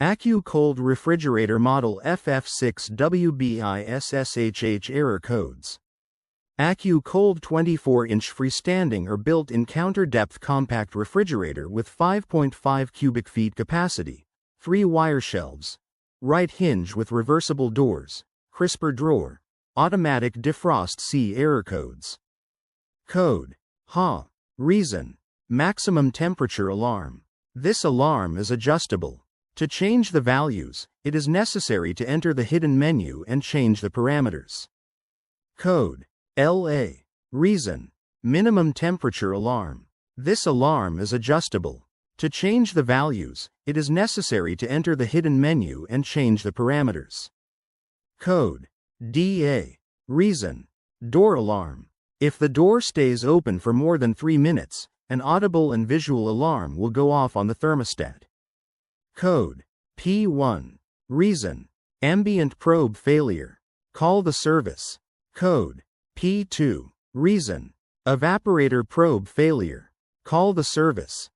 AccuCold refrigerator model FF6WBISSHH error codes. AccuCold 24-inch freestanding or built-in counter-depth compact refrigerator with 5.5 cubic feet capacity, 3 wire shelves, right hinge with reversible doors, crisper drawer, automatic defrost. C error codes. Code. Ha. Reason. Maximum temperature alarm. This alarm is adjustable. To change the values, it is necessary to enter the hidden menu and change the parameters. Code. LA. Reason. Minimum temperature alarm. This alarm is adjustable. To change the values, it is necessary to enter the hidden menu and change the parameters. Code. DA. Reason. Door alarm. If the door stays open for more than 3 minutes, an audible and visual alarm will go off on the thermostat. Code. P1. Reason. Ambient probe failure. Call the service. Code. P2. Reason. Evaporator probe failure. Call the service.